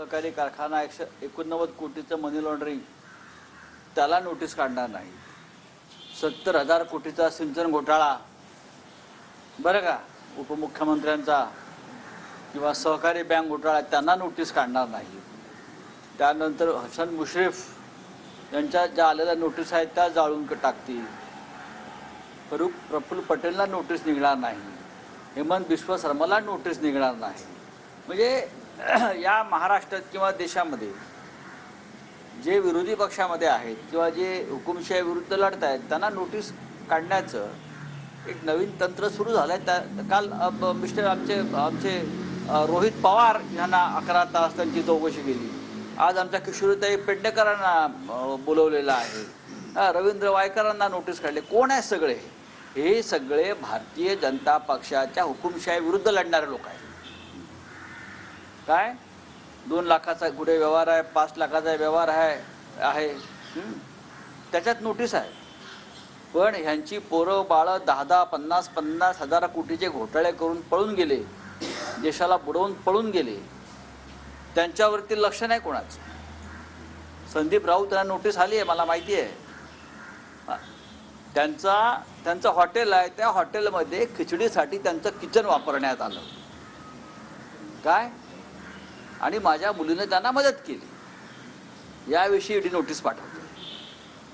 सहकारी कारखाना 189 कोटीचं मनी लॉन्ड्रिंग त्याला नोटीस काढणार नाही. 70,000 कोटीचा सिंचन घोटाळा बरं का उपमुख्यमंत्र्यांचा किंवा सहकारी बँक घोटाळा त्यांना नोटीस काढणार नाही. त्यानंतर हसन मुश्रीफ यांच्या ज्या आलेल्या नोटीस आहेत त्या जाळून टाकतील. प्रफुल्ल पटेलला नोटीस निघणार नाही. हेमंत बिस्वा शर्माला नोटीस निघणार नाही. म्हणजे या महाराष्ट्रात किंवा देशामध्ये जे विरोधी पक्षामध्ये आहेत किंवा जे हुकुमशाही विरुद्ध लढत आहेत त्यांना नोटीस काढण्याचं एक नवीन तंत्र सुरू झालं आहे. काल आमचे रोहित पवार यांना 11 तास त्यांची चौकशी केली. आज आमच्या किशोरीताई पेडणेकरांना बोलवलेलं आहे. रवींद्र वायकरांना नोटीस काढले. कोण आहे सगळे? हे सगळे भारतीय जनता पक्षाच्या हुकुमशाही विरुद्ध लढणारे लोक आहेत. काय 2 लाखाचा कुठे व्यवहार आहे, 5 लाखाचा व्यवहार आहे त्याच्यात नोटीस आहे. पण ह्यांची पोरं बाळं 10-10, 50-50 हजार कोटीचे घोटाळे करून पळून गेले, देशाला बुडवून पळून गेले. त्यांच्यावरती लक्ष नाही कोणाचं. संदीप राऊत यांना नोटीस आली आहे, मला माहिती आहे. त्यांचं हॉटेल आहे, त्या हॉटेलमध्ये खिचडीसाठी त्यांचं किचन वापरण्यात आलं. काय? आणि माझ्या मुलीने त्यांना मदत केली. याविषयी ईडी नोटीस पाठवते.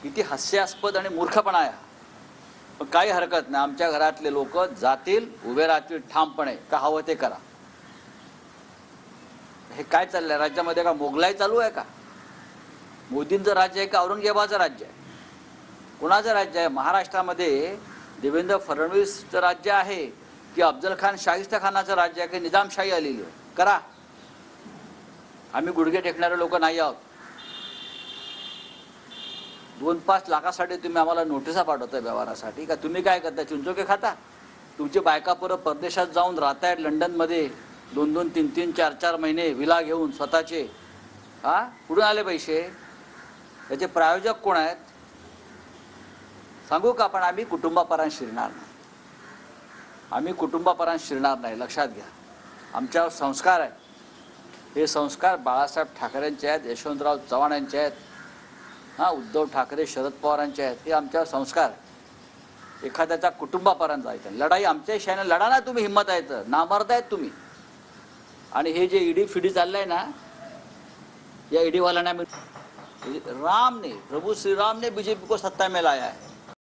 किती हास्यास्पद आणि मूर्खपणा आहे. पण काही हरकत नाही. आमच्या घरातले लोक जातील, उभे राहतील ठामपणे. का हवं ते करा. हे काय चाललंय राज्यामध्ये? का मोगलाई चालू आहे का? मोदींचं राज्य आहे का औरंगजेबाचं राज्य आहे? कुणाचं राज्य आहे? महाराष्ट्रामध्ये देवेंद्र फडणवीसचं राज्य आहे की अफजल खान शाहिस्ता खानाचं राज्य आहे की निजामशाही आलेली आहे? करा. आम्ही गुडघे टेकणारे लोक नाही आहोत. 2-5 लाखासाठी तुम्ही आम्हाला नोटिसा पाठवताय व्यवहारासाठी. का तुम्ही काय करता? चिंचोके खाता? तुमची बायका पोरं परदेशात जाऊन राहतायत लंडनमध्ये 2-2, 3-3, 4-4 महिने विला घेऊन स्वतःचे. कुठून आले पैसे? याचे प्रायोजक कोण आहेत सांगू का? पण आम्ही कुटुंबापर्यंत शिरणार नाही. आम्ही कुटुंबापर्यंत शिरणार नाही. लक्षात घ्या. आमच्यावर संस्कार आहेत. हे संस्कार बाळासाहेब ठाकरेंचे आहेत, यशवंतराव चव्हाण यांचे आहेत, उद्धव ठाकरे, शरद पवारांचे आहेत. हे आमच्यावर संस्कार. एखाद्याच्या कुटुंबापर्यंत जायचं. लढाई आमच्या शाने लढा ना तुम्ही. हिंमत आहे तर. नामर्द आहेत तुम्ही. आणि हे जे ईडी फिडी चाललंय ना, या ईडीवाल्यांना राम ने, प्रभु श्री राम ने बीजेपी को सत्ता में लाया है.